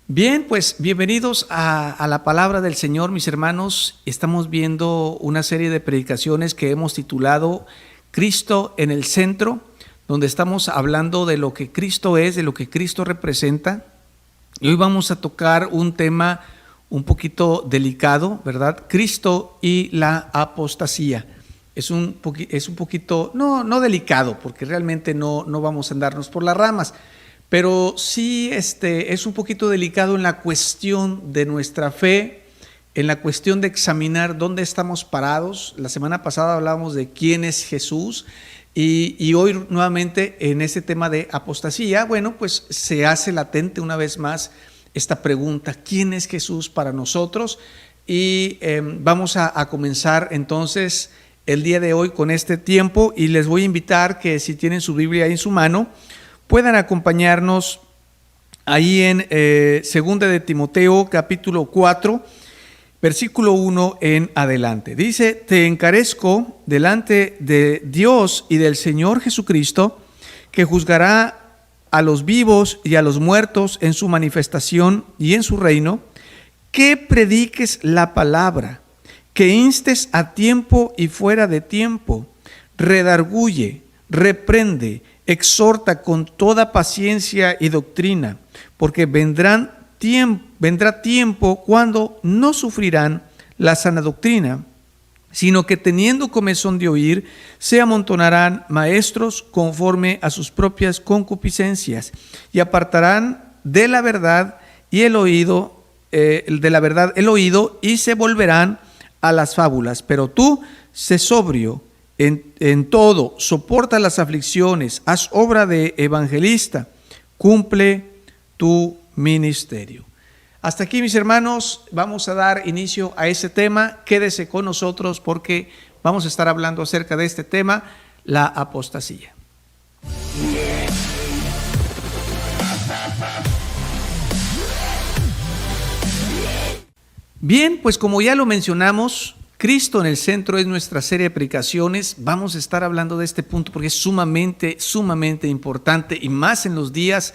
Bien, pues bienvenidos a la palabra del Señor, mis hermanos. Estamos viendo una serie de predicaciones que hemos titulado Cristo en el centro, donde estamos hablando de lo que Cristo es, de lo que Cristo representa. Y hoy vamos a tocar un tema un poquito delicado, ¿verdad? Cristo y la apostasía. Es un poquito, no delicado, porque realmente no vamos a andarnos por las ramas, pero sí es un poquito delicado en la cuestión de nuestra fe, en la cuestión de examinar dónde estamos parados. La semana pasada hablábamos de quién es Jesús y hoy nuevamente en este tema de apostasía, bueno, pues se hace latente una vez más esta pregunta: ¿quién es Jesús para nosotros? Y vamos a comenzar entonces el día de hoy con este tiempo, y les voy a invitar que si tienen su Biblia ahí en su mano, puedan acompañarnos ahí en 2 de Timoteo capítulo 4, versículo 1 en adelante. Dice: te encarezco delante de Dios y del Señor Jesucristo, que juzgará a los vivos y a los muertos en su manifestación y en su reino, que prediques la palabra, que instes a tiempo y fuera de tiempo, redarguye, reprende, exhorta con toda paciencia y doctrina, porque vendrá tiempo cuando no sufrirán la sana doctrina, sino que teniendo comezón de oír, se amontonarán maestros conforme a sus propias concupiscencias, y apartarán de la verdad el oído, y se volverán a las fábulas. Pero tú, sé sobrio en todo, soporta las aflicciones, haz obra de evangelista, cumple tu ministerio. Hasta aquí, mis hermanos, vamos a dar inicio a ese tema. Quédese con nosotros porque vamos a estar hablando acerca de este tema, la apostasía. Bien, pues como ya lo mencionamos, Cristo en el centro es nuestra serie de predicaciones. Vamos a estar hablando de este punto porque es sumamente importante, y más en los días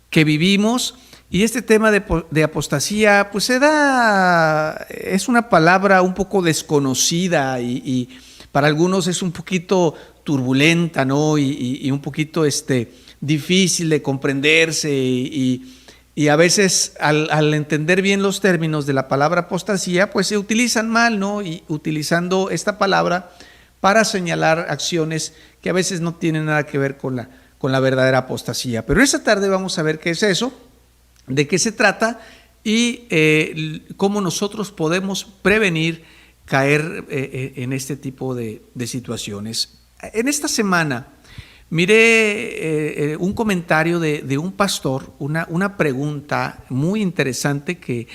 que vivimos. Y este tema de apostasía, pues es una palabra un poco desconocida y para algunos es un poquito turbulenta, ¿no? Y un poquito difícil de comprenderse, y a veces al entender bien los términos de la palabra apostasía, pues se utilizan mal, ¿no? Y utilizando esta palabra para señalar acciones que a veces no tienen nada que ver con la verdadera apostasía. Pero esta tarde vamos a ver qué es eso, de qué se trata y cómo nosotros podemos prevenir caer en este tipo de situaciones. En esta semana miré un comentario de un pastor, una pregunta muy interesante que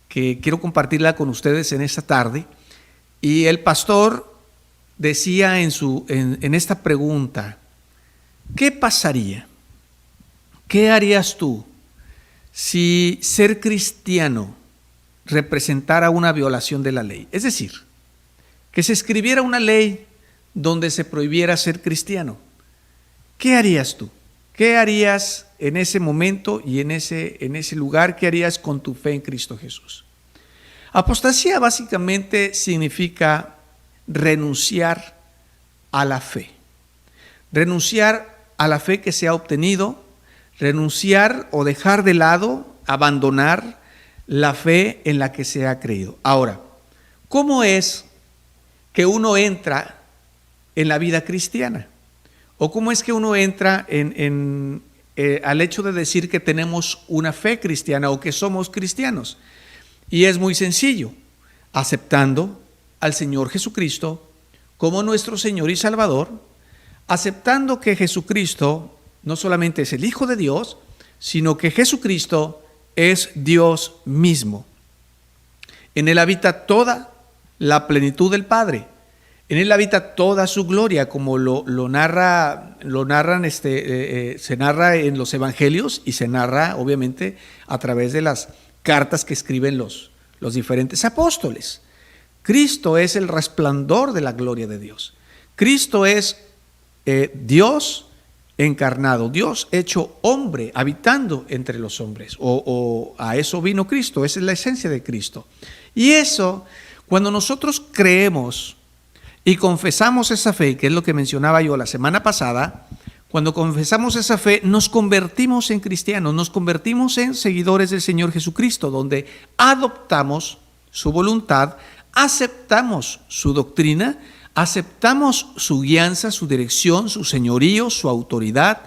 quiero compartirla con ustedes en esta tarde. Y el pastor decía en esta pregunta: ¿qué pasaría? ¿Qué harías tú si ser cristiano representara una violación de la ley? Es decir, que se escribiera una ley donde se prohibiera ser cristiano. ¿Qué harías tú? ¿Qué harías en ese momento y en ese lugar? ¿Qué harías con tu fe en Cristo Jesús? Apostasía básicamente significa renunciar a la fe. Renunciar a la fe que se ha obtenido, renunciar o dejar de lado, abandonar la fe en la que se ha creído. Ahora, ¿cómo es que uno entra en la vida cristiana? ¿O cómo es que uno entra al hecho de decir que tenemos una fe cristiana o que somos cristianos? Y es muy sencillo: aceptando al Señor Jesucristo como nuestro Señor y Salvador, aceptando que Jesucristo no solamente es el Hijo de Dios, sino que Jesucristo es Dios mismo. En Él habita toda la plenitud del Padre. En Él habita toda su gloria, como se narra en los evangelios, y se narra obviamente a través de las cartas que escriben los diferentes apóstoles. Cristo es el resplandor de la gloria de Dios. Cristo es Dios encarnado, Dios hecho hombre, habitando entre los hombres, o a eso vino Cristo, esa es la esencia de Cristo. Y eso, cuando nosotros creemos y confesamos esa fe, que es lo que mencionaba yo la semana pasada, cuando confesamos esa fe, nos convertimos en cristianos, nos convertimos en seguidores del Señor Jesucristo, donde adoptamos su voluntad, aceptamos su doctrina, aceptamos su guianza, su dirección, su señorío, su autoridad,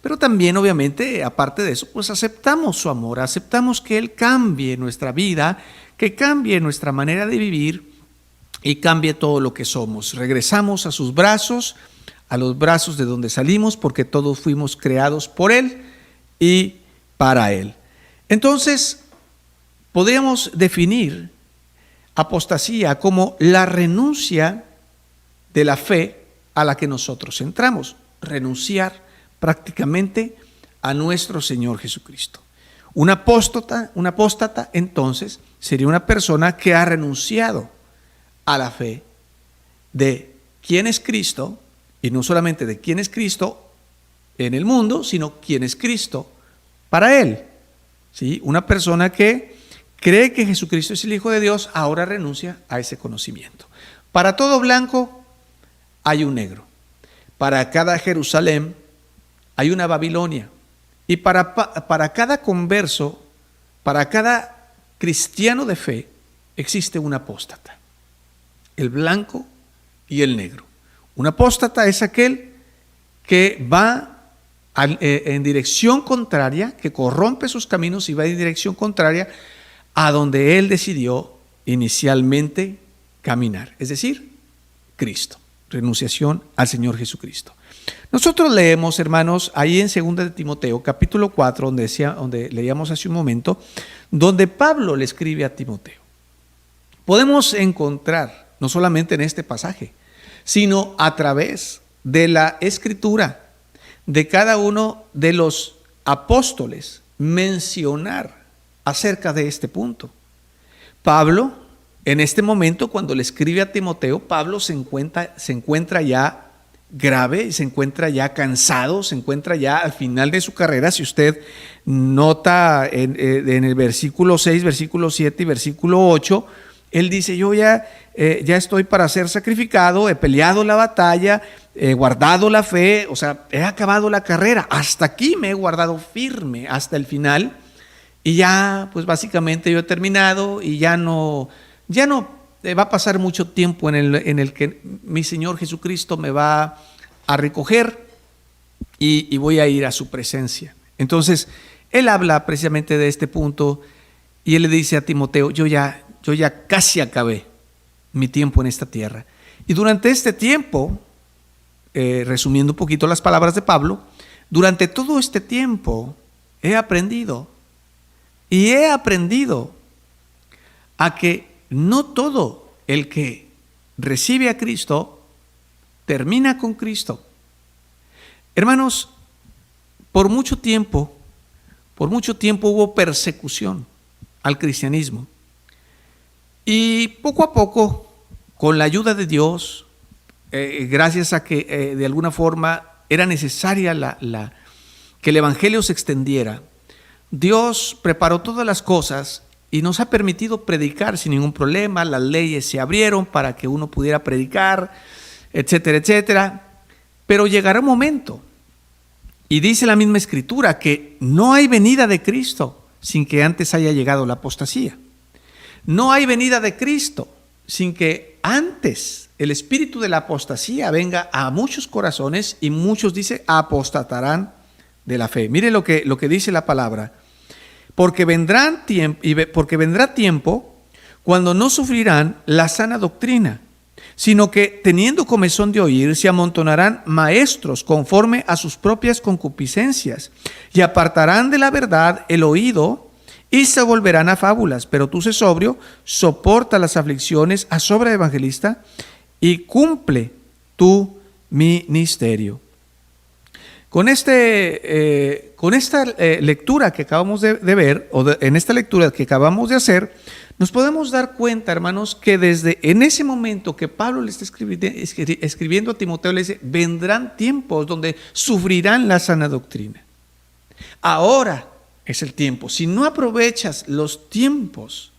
pero también obviamente, aparte de eso, pues aceptamos su amor, aceptamos que Él cambie nuestra vida, que cambie nuestra manera de vivir y cambie todo lo que somos. Regresamos a sus brazos, a los brazos de donde salimos, porque todos fuimos creados por Él y para Él. Entonces, podríamos definir apostasía como la renuncia de la fe a la que nosotros entramos, renunciar prácticamente a nuestro Señor Jesucristo. Un apóstata entonces sería una persona que ha renunciado a la fe de quién es Cristo, y no solamente de quién es Cristo en el mundo, sino quién es Cristo para Él. ¿Sí? Una persona que cree que Jesucristo es el Hijo de Dios, ahora renuncia a ese conocimiento. Para todo blanco hay un negro. Para cada Jerusalén hay una Babilonia. Y para cada converso, para cada cristiano de fe, existe un apóstata. El blanco y el negro. Un apóstata es aquel que va en dirección contraria, que corrompe sus caminos y va en dirección contraria a donde él decidió inicialmente caminar, es decir, Cristo, renunciación al Señor Jesucristo. Nosotros leemos, hermanos, ahí en 2 de Timoteo, capítulo 4, donde leíamos hace un momento, donde Pablo le escribe a Timoteo. Podemos encontrar, no solamente en este pasaje, sino a través de la escritura de cada uno de los apóstoles, mencionar acerca de este punto. Pablo, en este momento, cuando le escribe a Timoteo, Pablo se encuentra ya grave, se encuentra ya cansado, se encuentra ya al final de su carrera. Si usted nota en el versículo 6, versículo 7 y versículo 8, él dice, yo ya estoy para ser sacrificado, he peleado la batalla, he guardado la fe, o sea, he acabado la carrera, hasta aquí me he guardado firme hasta el final, y ya, pues básicamente yo he terminado, y ya no va a pasar mucho tiempo en el que mi Señor Jesucristo me va a recoger y voy a ir a su presencia. Entonces, él habla precisamente de este punto, y él le dice a Timoteo, yo ya casi acabé mi tiempo en esta tierra. Y durante este tiempo, resumiendo un poquito las palabras de Pablo, durante todo este tiempo he aprendido a que no todo el que recibe a Cristo termina con Cristo. Hermanos, por mucho tiempo hubo persecución al cristianismo. Y poco a poco, con la ayuda de Dios, gracias a que de alguna forma era necesaria que el Evangelio se extendiera, Dios preparó todas las cosas y nos ha permitido predicar sin ningún problema. Las leyes se abrieron para que uno pudiera predicar, etcétera, etcétera. Pero llegará un momento, y dice la misma Escritura, que no hay venida de Cristo sin que antes haya llegado la apostasía. No hay venida de Cristo sin que antes el espíritu de la apostasía venga a muchos corazones, y muchos, dice, apostatarán de la fe. Mire lo que dice la palabra. Porque vendrá tiempo cuando no sufrirán la sana doctrina, sino que teniendo comezón de oír, se amontonarán maestros conforme a sus propias concupiscencias, y apartarán de la verdad el oído, y se volverán a fábulas. Pero tú, sé sobrio, soporta las aflicciones, asobra, evangelista, y cumple tu ministerio. Con esta lectura que acabamos de ver, en esta lectura que acabamos de hacer, nos podemos dar cuenta, hermanos, que desde en ese momento que Pablo le está escribiendo a Timoteo, le dice, vendrán tiempos donde sufrirán la sana doctrina. Ahora es el tiempo. Si no aprovechas los tiempos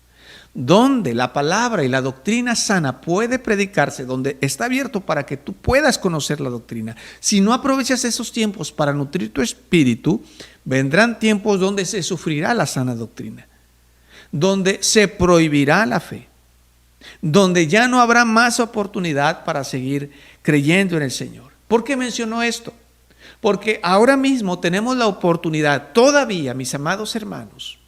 donde la palabra y la doctrina sana puede predicarse, donde está abierto para que tú puedas conocer la doctrina, si no aprovechas esos tiempos para nutrir tu espíritu, vendrán tiempos donde se sufrirá la sana doctrina, donde se prohibirá la fe, donde ya no habrá más oportunidad para seguir creyendo en el Señor. ¿Por qué mencionó esto? Porque ahora mismo tenemos la oportunidad todavía, mis amados hermanos,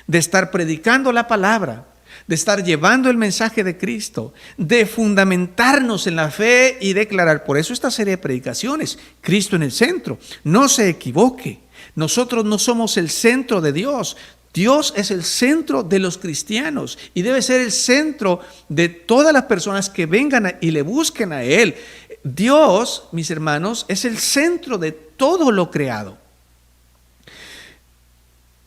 de estar predicando la palabra, de estar llevando el mensaje de Cristo, de fundamentarnos en la fe y declarar. Por eso esta serie de predicaciones, Cristo en el centro. No se equivoque, nosotros no somos el centro de Dios. Dios es el centro de los cristianos y debe ser el centro de todas las personas que vengan y le busquen a Él. Dios, mis hermanos, es el centro de todo lo creado.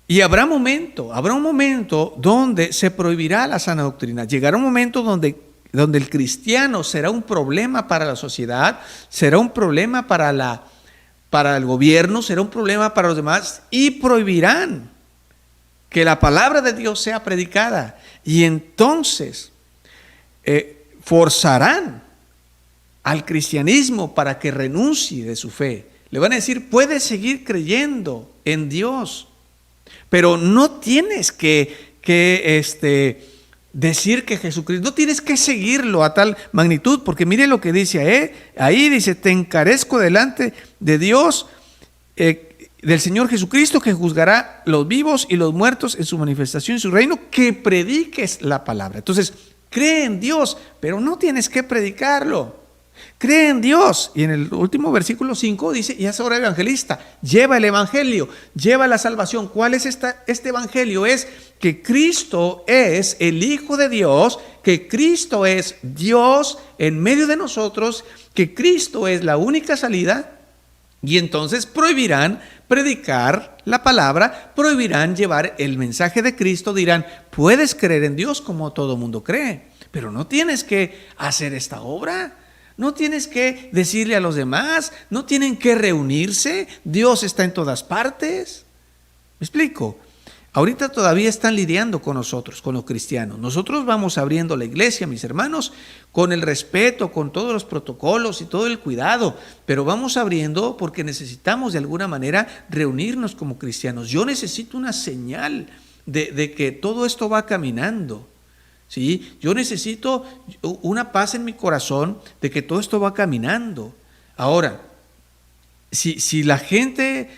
Y habrá un momento donde se prohibirá la sana doctrina. Llegará un momento donde el cristiano será un problema para la sociedad, será un problema para el gobierno, será un problema para los demás, y prohibirán que la palabra de Dios sea predicada. Y entonces forzarán al cristianismo para que renuncie de su fe. Le van a decir, puedes seguir creyendo en Dios, pero no tienes que decir que Jesucristo, no tienes que seguirlo a tal magnitud, porque mire lo que dice ahí dice, te encarezco delante de Dios, del Señor Jesucristo, que juzgará los vivos y los muertos en su manifestación, en su reino, que prediques la palabra. Entonces, cree en Dios, pero no tienes que predicarlo. Cree en Dios. Y en el último versículo 5 dice, y es ahora evangelista, lleva el evangelio, lleva la salvación. ¿Cuál es este evangelio? Es que Cristo es el Hijo de Dios, que Cristo es Dios en medio de nosotros, que Cristo es la única salida. Y entonces prohibirán predicar la palabra, prohibirán llevar el mensaje de Cristo, dirán, puedes creer en Dios como todo mundo cree, pero no tienes que hacer esta obra. No tienes que decirle a los demás, no tienen que reunirse, Dios está en todas partes. ¿Me explico? Ahorita todavía están lidiando con nosotros, con los cristianos. Nosotros vamos abriendo la iglesia, mis hermanos, con el respeto, con todos los protocolos y todo el cuidado, pero vamos abriendo porque necesitamos de alguna manera reunirnos como cristianos. Yo necesito una señal de que todo esto va caminando. ¿Sí? Yo necesito una paz en mi corazón de que todo esto va caminando. Ahora, si la gente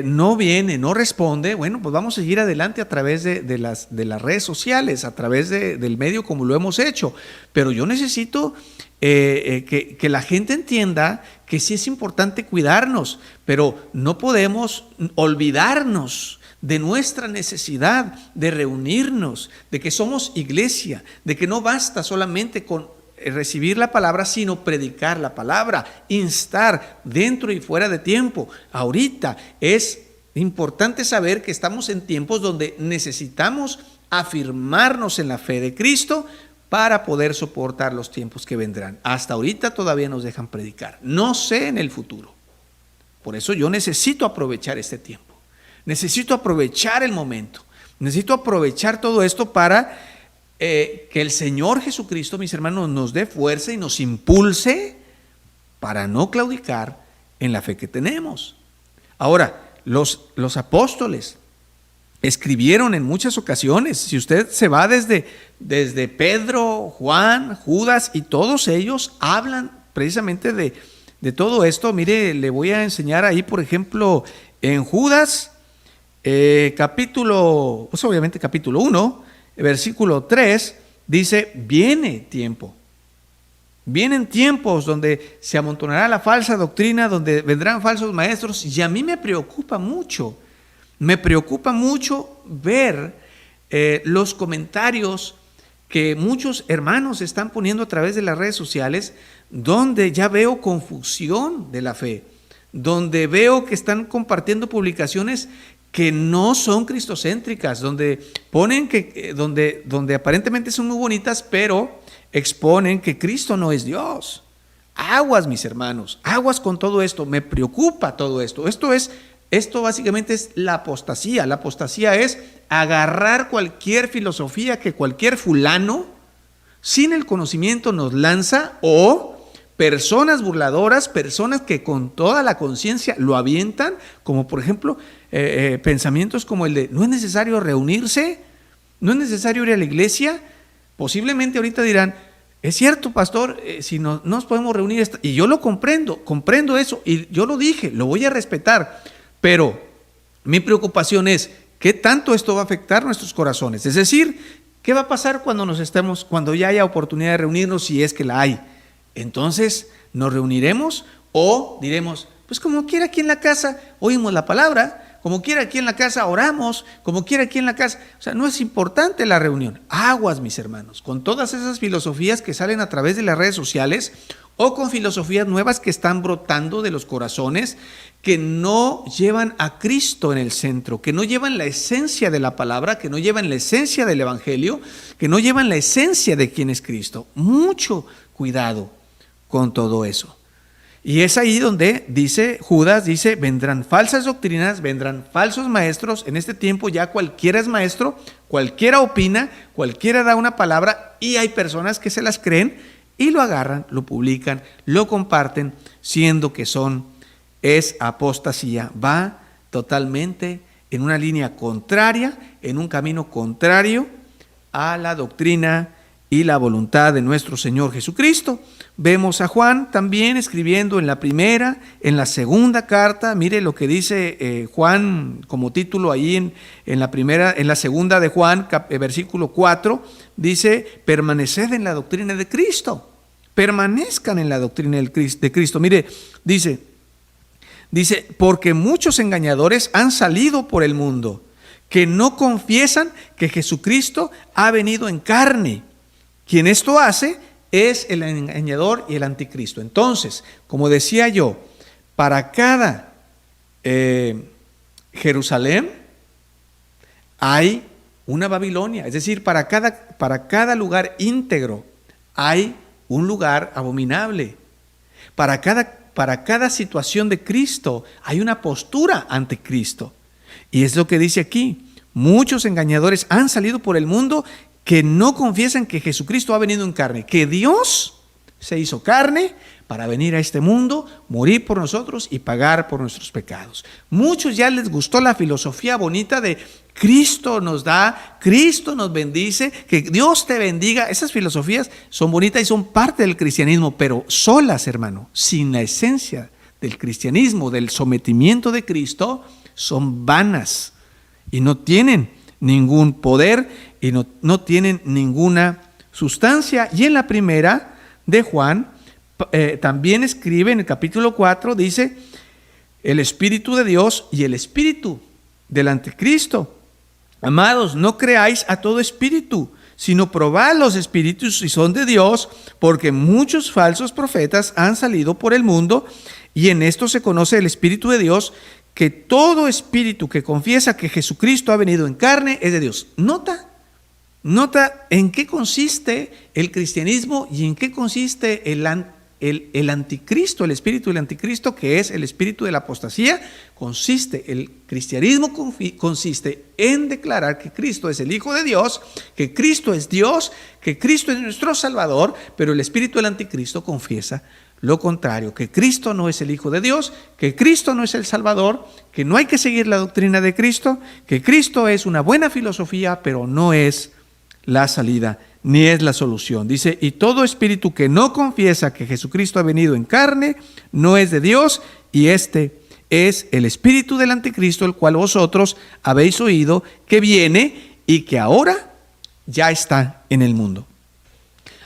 no viene, no responde, bueno, pues vamos a seguir adelante a través de las redes sociales, a través del medio como lo hemos hecho. Pero yo necesito que la gente entienda que sí es importante cuidarnos, pero no podemos olvidarnos de nuestra necesidad de reunirnos, de que somos iglesia, de que no basta solamente con recibir la palabra, sino predicar la palabra, instar dentro y fuera de tiempo. Ahorita es importante saber que estamos en tiempos donde necesitamos afirmarnos en la fe de Cristo para poder soportar los tiempos que vendrán. Hasta ahorita todavía nos dejan predicar, no sé en el futuro. Por eso yo necesito aprovechar este tiempo. Necesito aprovechar el momento, necesito aprovechar todo esto para que el Señor Jesucristo, mis hermanos, nos dé fuerza y nos impulse para no claudicar en la fe que tenemos. Ahora, los apóstoles escribieron en muchas ocasiones. Si usted se va desde Pedro, Juan, Judas, y todos ellos hablan precisamente de todo esto. Mire, le voy a enseñar ahí, por ejemplo, en Judas, capítulo 1, versículo 3, dice, vienen tiempos donde se amontonará la falsa doctrina, donde vendrán falsos maestros, y a mí me preocupa mucho ver los comentarios que muchos hermanos están poniendo a través de las redes sociales, donde ya veo confusión de la fe, donde veo que están compartiendo publicaciones que no son cristocéntricas, donde ponen que, donde aparentemente son muy bonitas, pero exponen que Cristo no es Dios. Aguas, mis hermanos, aguas con todo esto, me preocupa todo esto. Esto básicamente es la apostasía. La apostasía es agarrar cualquier filosofía que cualquier fulano, sin el conocimiento, nos lanza, o personas burladoras, personas que con toda la conciencia lo avientan, como por ejemplo pensamientos como el de no es necesario reunirse, no es necesario ir a la iglesia. Posiblemente ahorita dirán, es cierto, pastor, si no nos podemos reunir, y yo lo comprendo eso, y yo lo dije, lo voy a respetar, pero mi preocupación es qué tanto esto va a afectar nuestros corazones. Es decir, ¿qué va a pasar cuando ya haya oportunidad de reunirnos, si es que la hay? Entonces, ¿nos reuniremos o diremos, pues como quiera aquí en la casa oímos la palabra, como quiera aquí en la casa oramos, como quiera aquí en la casa? O sea, no es importante la reunión. Aguas, mis hermanos, con todas esas filosofías que salen a través de las redes sociales o con filosofías nuevas que están brotando de los corazones, que no llevan a Cristo en el centro, que no llevan la esencia de la palabra, que no llevan la esencia del evangelio, que no llevan la esencia de quién es Cristo. Mucho cuidado con todo eso. Y es ahí donde Judas dice, vendrán falsas doctrinas, vendrán falsos maestros. En este tiempo ya cualquiera es maestro, cualquiera opina, cualquiera da una palabra, y hay personas que se las creen y lo agarran, lo publican, lo comparten, siendo que es apostasía. Va totalmente en una línea contraria, en un camino contrario a la doctrina y la voluntad de nuestro Señor Jesucristo. Vemos a Juan también escribiendo en la primera, en la segunda carta. Mire lo que dice Juan como título ahí en la segunda de Juan, versículo 4, dice, permaneced en la doctrina de Cristo, permanezcan en la doctrina de Cristo. Mire, dice, porque muchos engañadores han salido por el mundo, que no confiesan que Jesucristo ha venido en carne. Quien esto hace es el engañador y el anticristo. Entonces, como decía yo, para cada Jerusalén hay una Babilonia. Es decir, para cada lugar íntegro hay un lugar abominable. Para cada situación de Cristo hay una postura ante Cristo. Y es lo que dice aquí. Muchos engañadores han salido por el mundo que no confiesan que Jesucristo ha venido en carne, que Dios se hizo carne para venir a este mundo, morir por nosotros y pagar por nuestros pecados. Muchos ya les gustó la filosofía bonita de Cristo nos da, Cristo nos bendice, que Dios te bendiga. Esas filosofías son bonitas y son parte del cristianismo, pero solas, hermano, sin la esencia del cristianismo, del sometimiento de Cristo, son vanas y no tienen ningún poder y no tienen ninguna sustancia. Y en la primera de Juan también escribe en el capítulo 4, dice, el Espíritu de Dios y el Espíritu del Anticristo. Amados, no creáis a todo espíritu, sino probad los espíritus si son de Dios, porque muchos falsos profetas han salido por el mundo, y en esto se conoce el Espíritu de Dios, que todo espíritu que confiesa que Jesucristo ha venido en carne es de Dios. Nota en qué consiste el cristianismo y en qué consiste el anticristo, el espíritu del anticristo, que es el espíritu de la apostasía. El cristianismo consiste en declarar que Cristo es el Hijo de Dios, que Cristo es Dios, que Cristo es nuestro Salvador, pero el espíritu del anticristo confiesa lo contrario, que Cristo no es el Hijo de Dios, que Cristo no es el Salvador, que no hay que seguir la doctrina de Cristo, que Cristo es una buena filosofía, pero no es la salida, ni es la solución. Dice, y todo espíritu que no confiesa que Jesucristo ha venido en carne, no es de Dios, y este es el espíritu del anticristo, el cual vosotros habéis oído que viene y que ahora ya está en el mundo.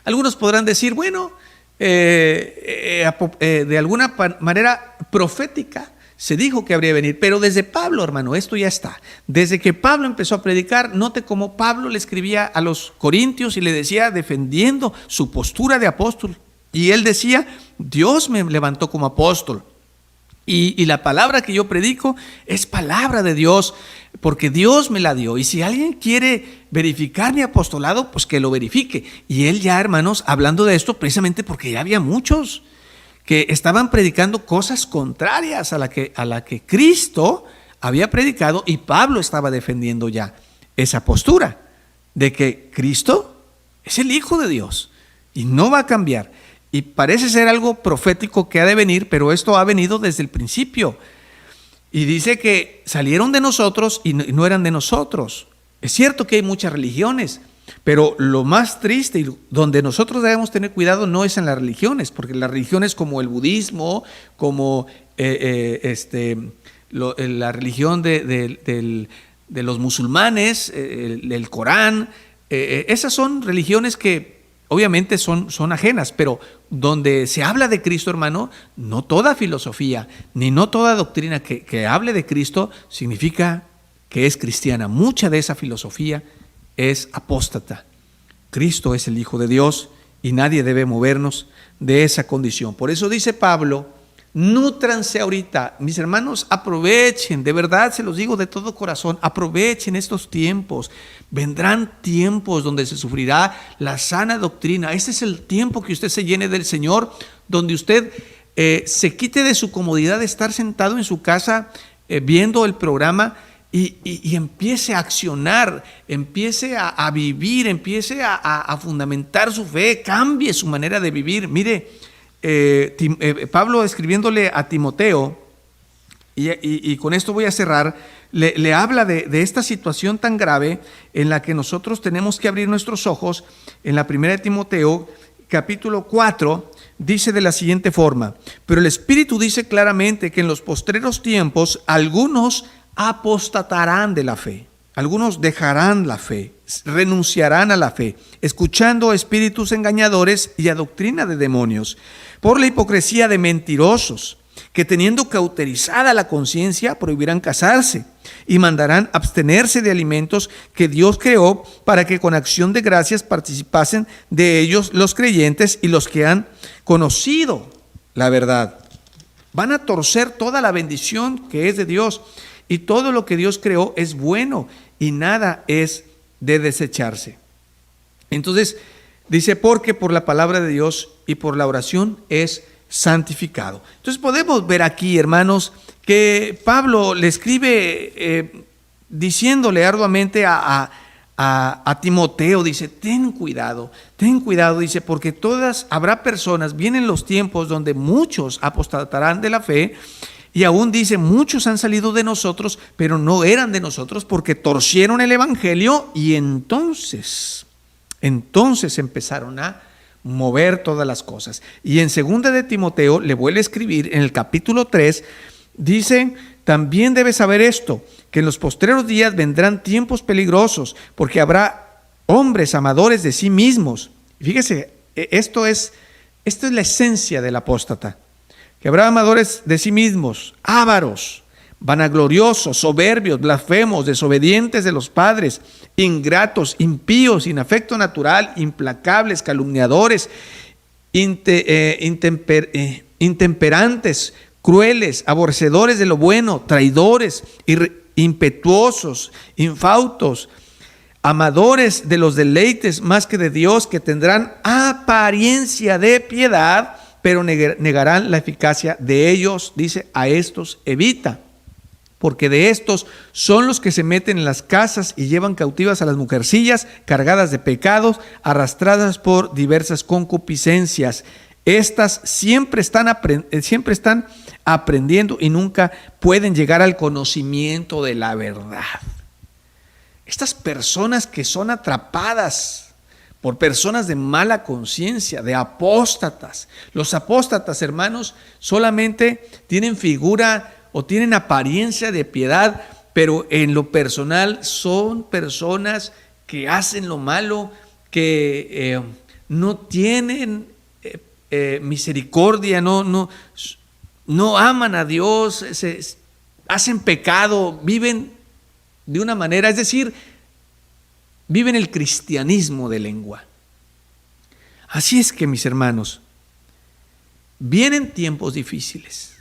Algunos podrán decir, bueno, de alguna manera profética se dijo que habría de venir, pero desde Pablo, hermano, esto ya está. Desde que Pablo empezó a predicar, note cómo Pablo le escribía a los corintios y le decía, defendiendo su postura de apóstol, y él decía, Dios me levantó como apóstol. Y la palabra que yo predico es palabra de Dios, porque Dios me la dio. Y si alguien quiere verificar mi apostolado, pues que lo verifique. Y él ya, hermanos, hablando de esto, precisamente porque ya había muchos que estaban predicando cosas contrarias a la que Cristo había predicado, y Pablo estaba defendiendo ya esa postura de que Cristo es el Hijo de Dios y no va a cambiar. Y parece ser algo profético que ha de venir, pero esto ha venido desde el principio. Y dice que salieron de nosotros y no eran de nosotros. Es cierto que hay muchas religiones, pero lo más triste y donde nosotros debemos tener cuidado no es en las religiones, porque las religiones como el budismo, como la religión de los musulmanes, el Corán, esas son religiones que obviamente son ajenas, pero donde se habla de Cristo, hermano, no toda filosofía, ni no toda doctrina que hable de Cristo significa que es cristiana. Mucha de esa filosofía es apóstata. Cristo es el Hijo de Dios y nadie debe movernos de esa condición. Por eso dice Pablo, nútranse ahorita, mis hermanos, aprovechen, de verdad se los digo de todo corazón, aprovechen estos tiempos. Vendrán tiempos donde se sufrirá la sana doctrina. Este es el tiempo que usted se llene del Señor, donde usted se quite de su comodidad de estar sentado en su casa viendo el programa y empiece a accionar, empiece a vivir, empiece a fundamentar su fe, cambie su manera de vivir. Mire, Pablo escribiéndole a Timoteo, y con esto voy a cerrar, le habla de esta situación tan grave en la que nosotros tenemos que abrir nuestros ojos. En la primera de Timoteo, capítulo 4, dice de la siguiente forma: pero el Espíritu dice claramente que en los postreros tiempos algunos apostatarán de la fe. Algunos dejarán la fe, renunciarán a la fe, escuchando a espíritus engañadores y a doctrina de demonios, por la hipocresía de mentirosos, que teniendo cauterizada la conciencia prohibirán casarse y mandarán abstenerse de alimentos que Dios creó para que con acción de gracias participasen de ellos los creyentes y los que han conocido la verdad. Van a torcer toda la bendición que es de Dios, y todo lo que Dios creó es bueno y nada es de desecharse. Entonces dice, porque por la palabra de Dios y por la oración es santificado. Entonces podemos ver aquí, hermanos, que Pablo le escribe diciéndole arduamente a Timoteo, dice, ten cuidado, dice, porque habrá personas, vienen los tiempos donde muchos apostatarán de la fe. Y aún dice, muchos han salido de nosotros, pero no eran de nosotros porque torcieron el evangelio, y entonces empezaron a mover todas las cosas. Y en segunda de Timoteo le vuelve a escribir en el capítulo 3, dice, también debes saber esto, que en los postreros días vendrán tiempos peligrosos, porque habrá hombres amadores de sí mismos. Fíjese, esto es la esencia del apóstata. Que habrá amadores de sí mismos, ávaros, vanagloriosos, soberbios, blasfemos, desobedientes de los padres, ingratos, impíos, sin afecto natural, implacables, calumniadores, intemperantes, crueles, aborrecedores de lo bueno, traidores, impetuosos, infautos, amadores de los deleites más que de Dios, que tendrán apariencia de piedad, pero negarán la eficacia de ellos. Dice, a estos evita, porque de estos son los que se meten en las casas y llevan cautivas a las mujercillas cargadas de pecados, arrastradas por diversas concupiscencias. Estas siempre están aprendiendo y nunca pueden llegar al conocimiento de la verdad. Estas personas que son atrapadas por personas de mala conciencia, de apóstatas. Los apóstatas, hermanos, solamente tienen figura o tienen apariencia de piedad, pero en lo personal son personas que hacen lo malo, que no tienen misericordia, no aman a Dios, hacen pecado, viven de una manera, es decir, viven el cristianismo de lengua. Así es que, mis hermanos, vienen tiempos difíciles.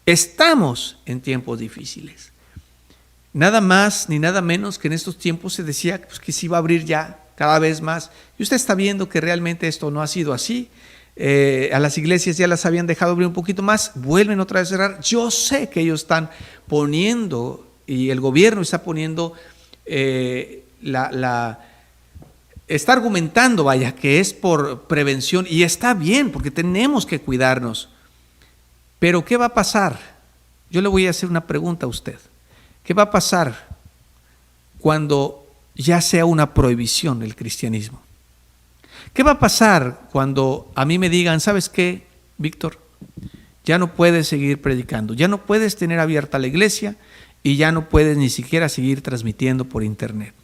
Estamos en tiempos difíciles. Nada más ni nada menos que en estos tiempos se decía pues, que se iba a abrir ya cada vez más. Y usted está viendo que realmente esto no ha sido así. A las iglesias ya las habían dejado abrir un poquito más, vuelven otra vez a cerrar. Yo sé que ellos están poniendo, y el gobierno está poniendo, está argumentando, vaya, que es por prevención, y está bien, porque tenemos que cuidarnos. Pero ¿qué va a pasar? Yo le voy a hacer una pregunta a usted. ¿Qué va a pasar cuando ya sea una prohibición el cristianismo? ¿Qué va a pasar cuando a mí me digan, ¿sabes qué, Víctor? Ya no puedes seguir predicando, ya no puedes tener abierta la iglesia y ya no puedes ni siquiera seguir transmitiendo por internet.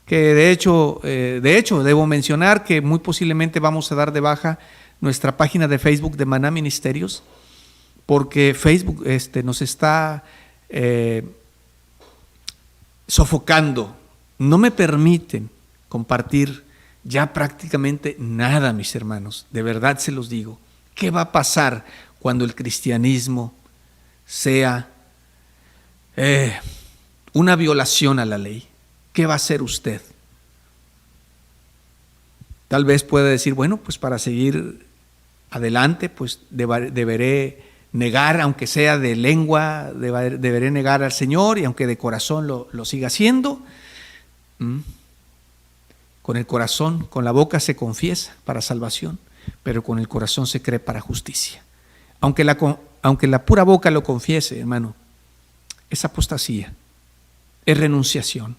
Que de hecho, debo mencionar que muy posiblemente vamos a dar de baja nuestra página de Facebook de Maná Ministerios, porque Facebook nos está sofocando. No me permiten compartir ya prácticamente nada, mis hermanos. De verdad se los digo. ¿Qué va a pasar cuando el cristianismo sea una violación a la ley? ¿Qué va a hacer usted? Tal vez pueda decir, bueno, pues para seguir adelante, pues deberé negar, aunque sea de lengua, deberé negar al Señor, y aunque de corazón lo siga haciendo. Con el corazón, con la boca se confiesa para salvación, pero con el corazón se cree para justicia. Aunque la pura boca lo confiese, hermano, es apostasía, es renunciación,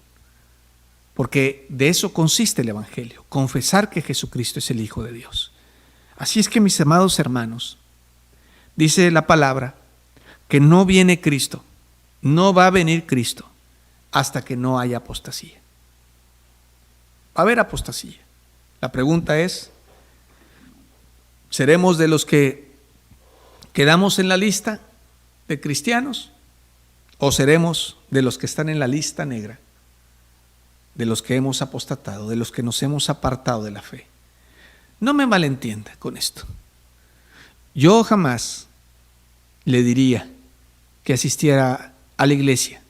porque de eso consiste el Evangelio, confesar que Jesucristo es el Hijo de Dios. Así es que, mis amados hermanos, dice la palabra que no viene Cristo, no va a venir Cristo hasta que no haya apostasía. Va a haber apostasía. La pregunta es, ¿seremos de los que quedamos en la lista de cristianos o seremos de los que están en la lista negra, de los que hemos apostatado, de los que nos hemos apartado de la fe? No me malentienda con esto. Yo jamás le diría que asistiera a la iglesia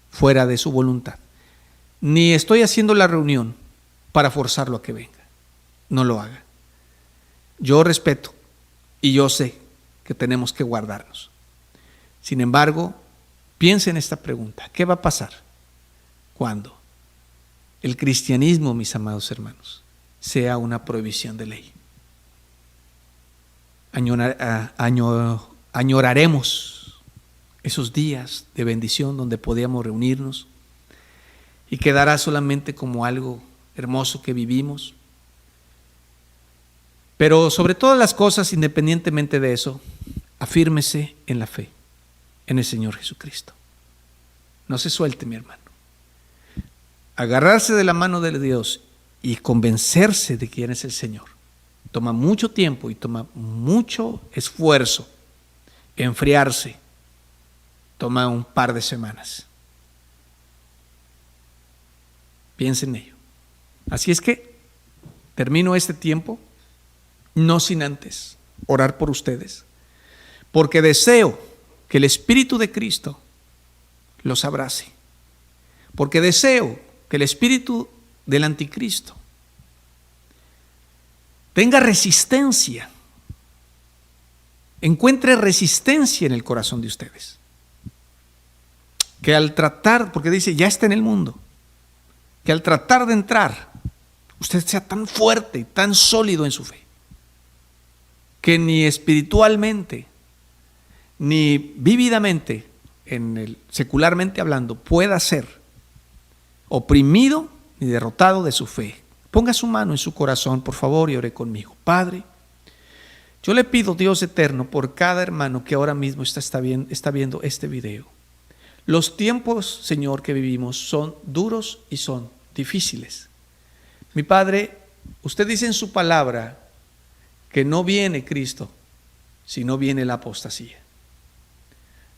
fuera de su voluntad. Ni estoy haciendo la reunión para forzarlo a que venga. No lo haga. Yo respeto y yo sé que tenemos que guardarnos. Sin embargo, piense en esta pregunta. ¿Qué va a pasar cuando el cristianismo, mis amados hermanos, sea una prohibición de ley? Añoraremos esos días de bendición donde podíamos reunirnos y quedará solamente como algo hermoso que vivimos. Pero sobre todas las cosas, independientemente de eso, afírmese en la fe, en el Señor Jesucristo. No se suelte, mi hermano. Agarrarse de la mano de Dios y convencerse de quién es el Señor toma mucho tiempo y toma mucho esfuerzo. Enfriarse toma un par de semanas. Piensen en ello. Así es que termino este tiempo, no sin antes orar por ustedes, porque deseo que el Espíritu de Cristo los abrace, porque deseo que el espíritu del anticristo tenga resistencia, encuentre resistencia en el corazón de ustedes, que al tratar, porque dice, ya está en el mundo, que al tratar de entrar, usted sea tan fuerte y tan sólido en su fe, que ni espiritualmente, ni vívidamente, secularmente hablando, pueda ser oprimido ni derrotado de su fe. Ponga su mano en su corazón, por favor, y ore conmigo. Padre, yo le pido, Dios eterno, por cada hermano que ahora mismo está viendo este video. Los tiempos, Señor, que vivimos son duros y son difíciles. Mi Padre, usted dice en su palabra que no viene Cristo si no viene la apostasía.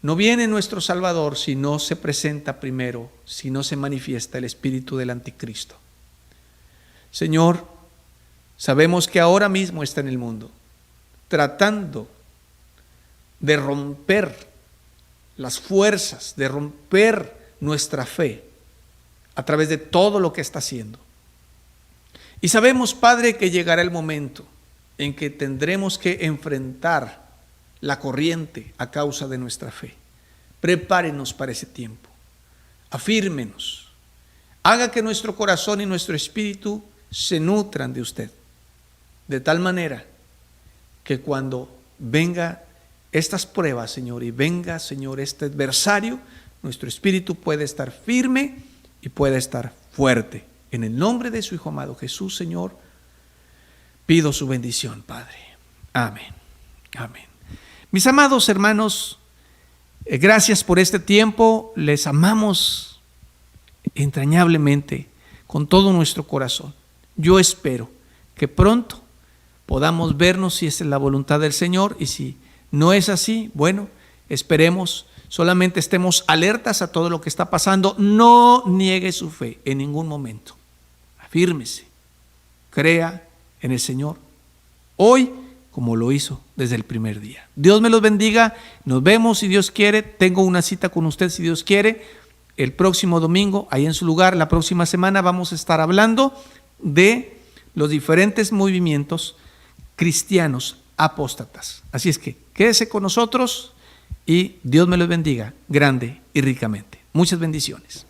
No viene nuestro Salvador si no se presenta primero, si no se manifiesta el espíritu del anticristo. Señor, sabemos que ahora mismo está en el mundo, tratando de romper las fuerzas, de romper nuestra fe a través de todo lo que está haciendo. Y sabemos, Padre, que llegará el momento en que tendremos que enfrentar la corriente a causa de nuestra fe. Prepárenos para ese tiempo. Afírmenos. Haga que nuestro corazón y nuestro espíritu se nutran de usted. De tal manera que cuando venga estas pruebas, Señor, y venga, Señor, este adversario, nuestro espíritu puede estar firme y puede estar fuerte. En el nombre de su Hijo amado Jesús, Señor, pido su bendición, Padre. Amén. Amén. Mis amados hermanos, gracias por este tiempo. Les amamos entrañablemente con todo nuestro corazón. Yo espero que pronto podamos vernos si es la voluntad del Señor, y si no es así, bueno, esperemos, solamente estemos alertas a todo lo que está pasando. No niegue su fe en ningún momento. Afírmese, crea en el Señor hoy como lo hizo desde el primer día. Dios me los bendiga. Nos vemos si Dios quiere. Tengo una cita con usted si Dios quiere el próximo domingo, ahí en su lugar. La próxima semana vamos a estar hablando de los diferentes movimientos cristianos apóstatas. Así es que quédese con nosotros y Dios me los bendiga grande y ricamente. Muchas bendiciones.